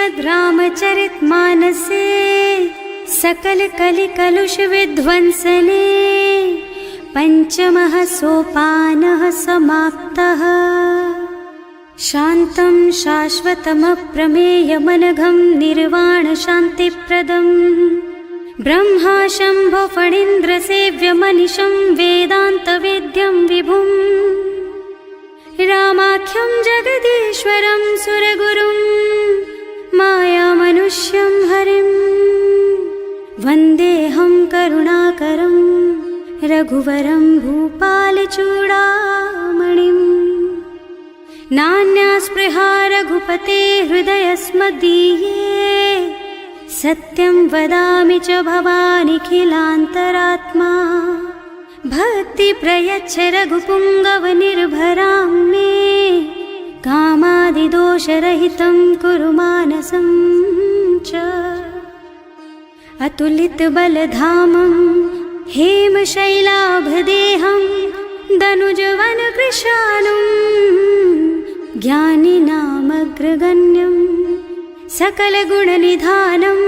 श्रीमद् रामचरितमानसे सकल कलि कलुष विध्वंसने पंचमः सोपानः समाप्तः। शान्तं शाश्वतमप्रमेयमनघं निर्वाण शान्तिप्रदम् ब्रह्मा शम्भो फणीन्द्रसेव्यमनिशं वेदान्तवेद्यं विभुम् रामाख्यं जगदीश्वरं सुरगुरुं मायामनुष्यं हरिं वन्देऽहं करुणाकरं रघुवरं भूपालचूडामणिम्। नान्या स्पृहा रघुपते हृदयस्मदीये सत्यं वदामि च भवानिखिलान्तरात्मा। भक्ति प्रयच्छ रघुपुङ्गवनिर्भरां मे कामादिदोषरहितं कुरु मानसं च। अतुलितबलधामं हेमशैलाभदेहं दनुजवनकृशानुं ज्ञानिनामग्रगण्यं सकलगुणनिधानं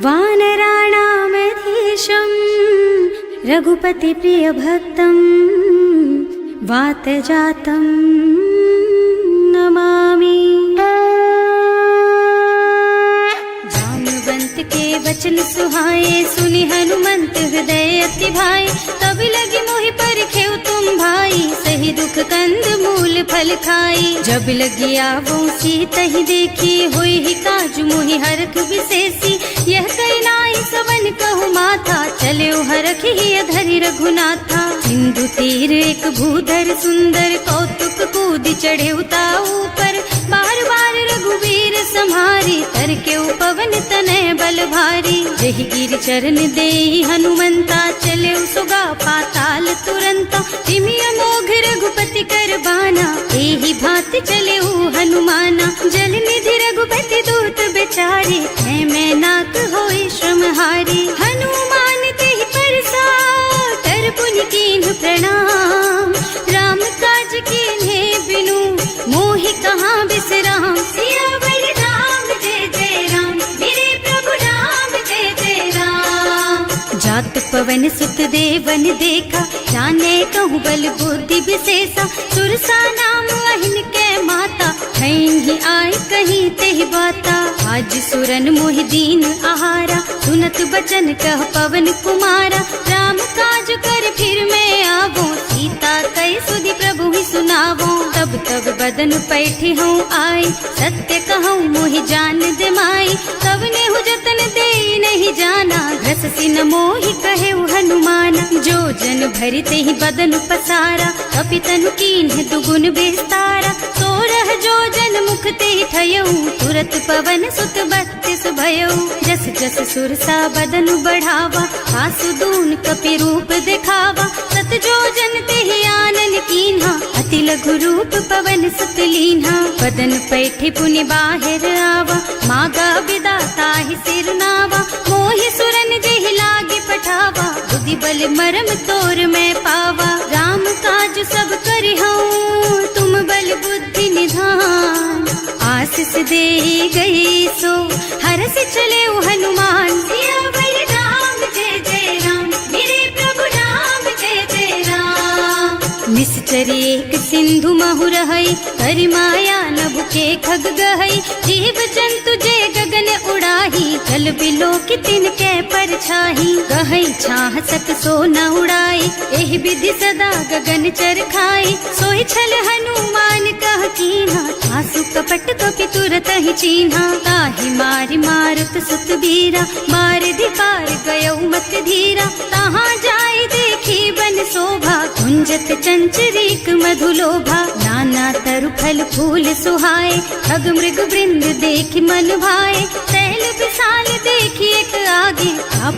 वानराणामधीशं रघुपतिप्रियभक्तं वातजातं नमामि। जाम्बवंत के वचन सुहाए सुनि हनुमंत हृदय अति भाए। तब लगी मोहि परखेउ तुम भाई सही दुख कंद मूल फल खाई। जब लगी आवो सीतहि देखी होई ही काज मोहि हरख विशेषी। यह कई नाई सवन कहु माथा चले हरखि धरि रघुनाथा। सिंधु तीर एक भूधर सुंदर कौतुक कूद चढ़े ऊपर। बार बार रघुवीर सम्हारी तर के पवन तनय बल भारी। जहि गिर चरण देहि हनुमंता चले सुगा पाताल तुरंता। तिमि अमोघ रघुपति कर बाना एहि भांति चले हनुमाना। जल निधि रघुपति दूत बेचारे मैं नाक होई श्रमहारी। हनुमान तेहि परसा कर पुनि कीन्ह प्रणाम। राम काज कीन्हे बिनु मोहि कहाँ बिसराम। सियावर राम जय जय राम मेरे प्रभु राम जय जय राम। जात पवन सुत देवन देखा जाने कहूँ बल बुद्धि विशेषा। सुरसा नाम अहिन के माता ही आय कहीं तेहि बाता। आज सुरन मोहि दीन आहारा सुनत बचन कह पवन कुमारा। राम काज कर फिर मैं आवो सीता कई सुधि प्रभु ही सुनावो। तब तब बदन पैठी हूँ आई सत्य कहूँ मोहि जान दे माई। तब नेहु जतन दे नहीं जाना घस सिन मोहि कहे हनुमाना। जो जन भरि तेहि बदन पसारा कपितनु कीन्ह दुगुन विस्तारा। सोरह जो जन मुख तेहि ठयऊ तुरत पवन सुत बत्तिस भयऊ। जस जस सुरसा बदन बढ़ावा आसु दून कपि रूप दिखावा। सत जो जन तेहि आनन कीन्हा अति लघु रूप पवन सुत लीन्हा। बदन पैठि पुनि बाहिर आवा मागा बिदा ताहि सिर नावा। मोहि सुरन जेहि लागे पठावा बुद्धि बल मरम तोर मैं पावा। राम काज सब करिहऊँ तुम बल बुद्धि निधान। आशीष दे गई सो हरस चले हनुमान। सियावर राम जय जय राम मेरे प्रभु राम जय जय राम। निश्चर एक सिंधु महु रहई करि माया नभु के खग गहई। जीव जंतु जे गगन उड़ाही जल बिलो की तिनके परछाही। गहई छाह सक सो न उड़ाई एहि विधि सदा गगन चर खाई। सोई छल हनुमान कह कीन्हा आसु कपट कपि तुरत ही चीन्हा। ताहि मारि मारुत सुत बीरा मार धिकार गयौ मत धीरा। तहाँ जाय देखी बन शोभा कुंजत चंचरीक मधुलोभा। नाना तरु फल फूल सुहाए खग मृग वृंद देखि मन भाए। तैल विशाल देखि एक आगे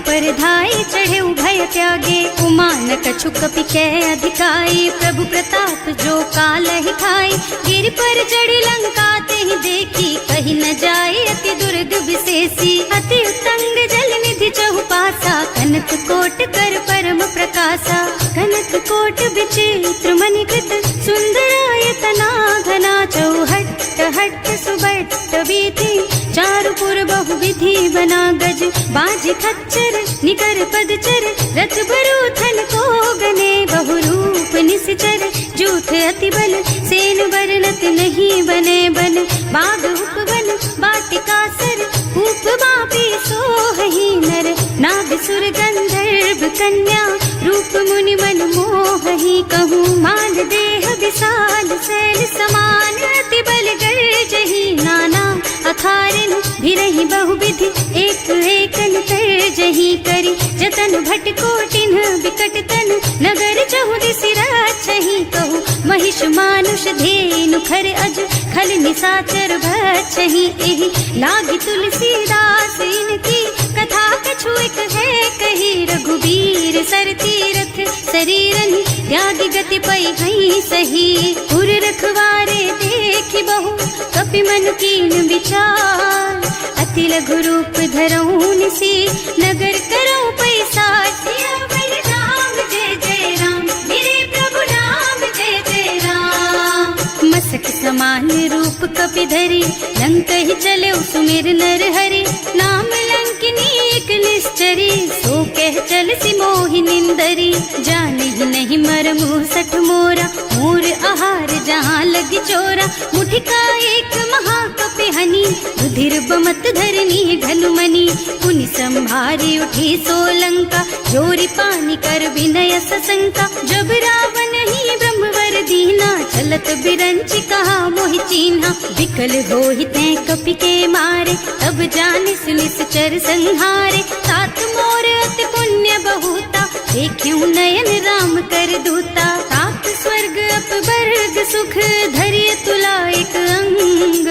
पर धाय चढ़े भय त्यागे। उमान कछु कपि कै अधिकाई प्रभु प्रताप जो काल ही खाई। गिर पर चढ़ी लंका तेहि देखी कहीं न जाए अति दुर्ग विशेषी। अति उत्तंग जल निधि चहुपासा कनक कोट कर परम प्रकाशा। कनक कोट विचित्र मणिकृत सुंदरायतना घना चौहट्ट हट्ट सुबट्ट बीति। चारु पुर बहु विधि बना गज, बाज खच्चर निकर पदचर, रथ बरूथन को गने बहु रूप निश्चर, जूथ अति बल सेन बरनत नहीं बने बन, बाग उपवन बाटिका सर, कूप बापी सोहहि नर, नाग सुर गंधर्व कन्या, रूप मुनि मन मोहहि, कहूँ मान देह विशाल शैल समान, अति बल गर्जहि नाना अखारन, भिरहि बहुविधि एक एकन तरजहि करि, जतन भट कोटिन विकट तन, नगर चहुदिसि राछहि, कहूँ महिष मानुष धेनु खर अज, खल निसाचर भक्षहि, एहि लागी तुलसीदास इनकी, कथा कछु एक है कही, रघुबीर सर तीरथ शरीरनि, त्यागी गति पै हई सही, उर रखवारे देखि बहु कपि मन कीन विचार, अति लघु रूप धरऊं निसी, नगर करऊं पैसार, सियावर राम जय जय राम, मेरे प्रभु राम जय जय राम, मसक समान रूप कपि धरि, लंक ही चले सुमिर नर हरि, नाम लंकिनी एक निश्चरी, सो कह चल सी मोहि निंदरी, जाने ही नहीं मरमु सठ मोरा, मोर आहार जहाँ लगी चोरा, मुठिका एक महाकपि हनी, रुधिर बमत धरनी ढलुमनी, पुनि संभारी उठी सोलंका, जोरी पानी कर विनय सशंका, जब रावण ही ब्रह्मवर दीना, चलत बिरंची कहा मोहि चीन्हा, विकल होहि तै कपि के मारे, तब जानिस निश्चर संहारे, तात मोर अति पुण्य बहुता, देख्यूं नयन राम कर दूता, तात स्वर्ग अपवर्ग सुख, धरिय तुला एक अंग,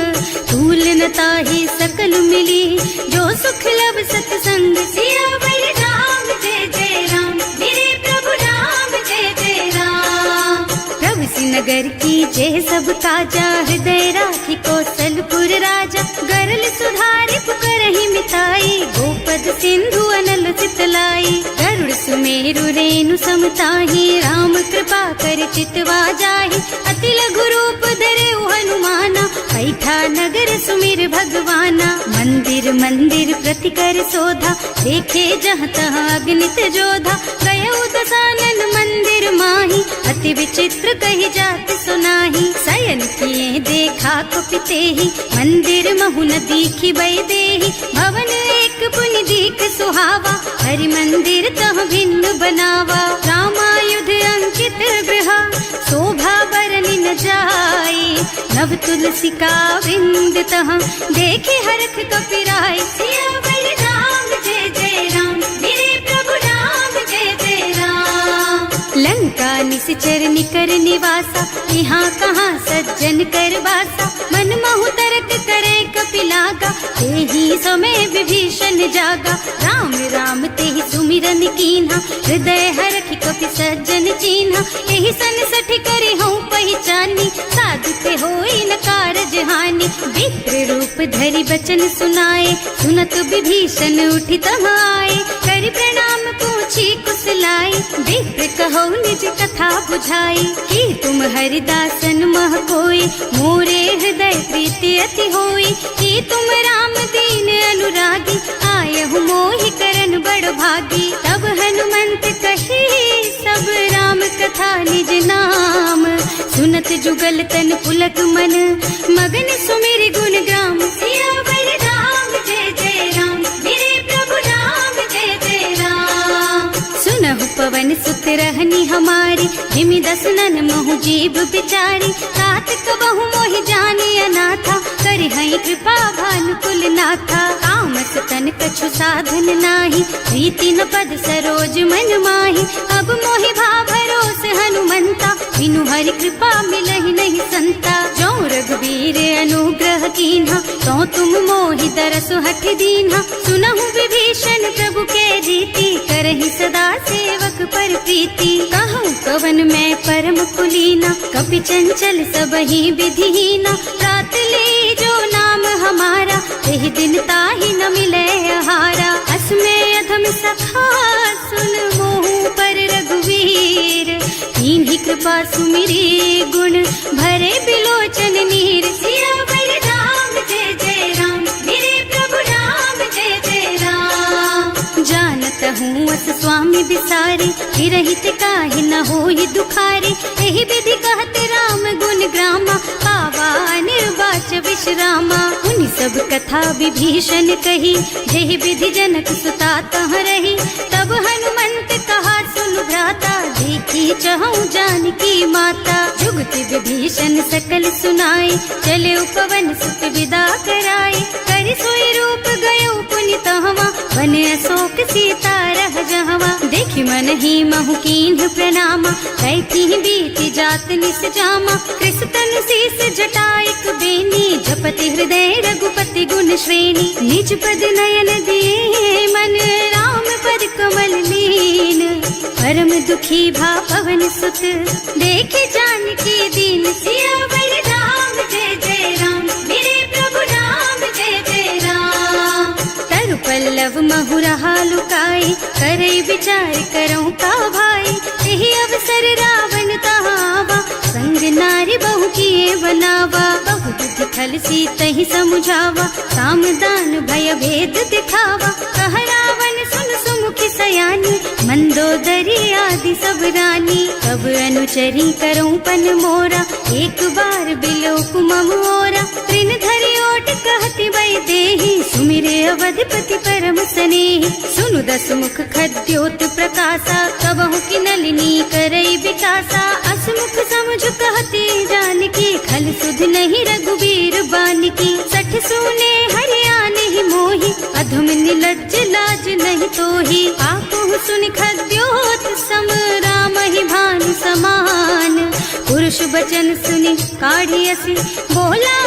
तूल न ताहि सकल मिली, जो सुख लब सतसंग, सियावर राम जय जय राम, मेरे प्रभु राम जय जय राम, प्रभु नगर की जय सब काजा, हृदय राखी कौशलपुर राजा, गरल सुधारि पुकरहि मिताई, गोपद सिंधु अनल चितलाई, गरुड़ सुमेरु रेणु समताहि, राम कृपा कर चितवा जाहि, अति लघु रूप धरे हनुमाना, बैठा नगर सुमिर भगवाना, मंदिर मंदिर प्रति कर शोधा, देखे जहाँ तहाँ अगणित जोधा, गयो दसानन मंदिर माही, अति विचित्र कही जाति सुनाही, शयन किए देखा कुपितेहि, मंदिर महु न दीखी बई देहि, भवन एक पुनि दीख सुहावा, हरि मंदिर तह भिन्न बनावा, रामायुध अंकित गृह, शोभा बरनि न जाई, नव तुलसी का वृंद तह, देखे हरख कपिराई, सियावर राम जय जय राम, मेरे प्रभु राम जय जय राम, लंका निश्चर निकर निवासा, यहाँ कहाँ सज्जन कर बासा, मन महु तरक करे कपिलागा, तेहि समय विभीषण जागा, राम राम तेहि सुमिरन कीन्हा, हृदय हरखि कपि सज्जन चीन्हा, एहि सन सठि करि हूँ पहचानी, साधु ते होई न कारज हानि, विप्र रूप धरि बचन सुनाए, सुनत विभीषण उठि तह आए, करि प्रणाम पूछी कुशलाई, विप्र कहो निज कथा बुझाई, कि तुम हरिदासन मह कोई, मोरे हृदय प्रीति अति होई, कि तुम राम दीन अनुरागी, आयहु मोहि करन बड़ भागी, तब हनुमंत कही सब राम कथा निज नाम, सुनत जुगल तन पुलक मन, मगन सुमिर गुण ग्राम, सियावर राम जय जय राम, मेरे प्रभु राम जय जय राम, सुनहु पवन सुत रहनी हमारी, जिमि दसनन महु जीव बिचारी, तात कबहु मोहि जानी अनाथा, करि हई कृपा भानुकुल नाथा, तामस तन कछु साधन नाही, प्रीति न पद सरोज मन माही, अब मोहि भाव भरोस हनुमंता, बिनु हरि कृपा मिलहि नहीं संता, जो रघुबीर अनुग्रह कीन्हा, तो तुम मोहि दरसु हठ दीन्हा, सुनहु विभीषण प्रभु के रीति, करहि सदा सेवक पर प्रीति, कहूँ कवन मैं परम कुलीना, कपि चंचल सबहि विधिहीना, रात ले जो नाम हमारा, तेहि दिन ताहि न मिले आहारा, असमय अधम सखा सुन मोहु पर रघुवीर, तिन्हि कृपा सुमिरी गुण भरे बिलोचन नीर, सियावर राम जय जय राम, मेरे उतारी, हिरहित काहे न होई दुखारी। एहि विधि कहत राम गुण ग्रामा, पावा निर्वाच विश्रामा। उन सब कथा विभीषण कही, जेहि विधि जनक सुता तह रही। तब हनुमंत कहा सुन भ्राता, देखी चहु जानकी माता। जुगति विभीषण सकल सुनाई, चले उपवन सुत विदा कराई। करि सोई रूप गयो पुनि तहवा, वन अशोक सीता रह जहवा। देखि मन ही महु कीन्ह प्रणामा, कैथी बीति जात निस जामा। कृष तनु शीस जटाइक बेनी, जपति हृदय रघुपति गुण श्रेणी। निज पद नयन दिए मन, राम पद कमल लीन। परम दुखी भा पवन सुत, देखे जानकी दीन। सियावर राम जय जय राम, मेरे प्रभु राम जय जय राम। तरु पल्लव महुरहा लुकाई, करई विचार करऊं का भाई। यही अवसर रावण तहावा, संग नारी बहु किए बनावा। बहु बुद्धि खल सीतहि समुझावा, काम दान भय भेद दिखावा। कह रावण सुन सुमुखी सयानी, मंदोदरी आदि सब रानी। तब अनुचरी करऊं पन मोरा, एक बार बिलोक मम ओरा। तृण धरि ओट कहति वै देहि, सुमिरे अवधिपति परम स्नेहि। सुनु दस मुख खद्योत प्रकाशा, कबहु की नलिनी करई विकासा। असमुख समझ कहति जानकी, खल सुध नहीं रघुबीर बानकी। सठ सूने हरियाणा ही मोहि, अधम निलज्ज लाज नहीं तोहि। आपहु सुनि खद्योत सम, राम ही भानु समान। पुरुष बचन सुनि काढ़ियसि, बोला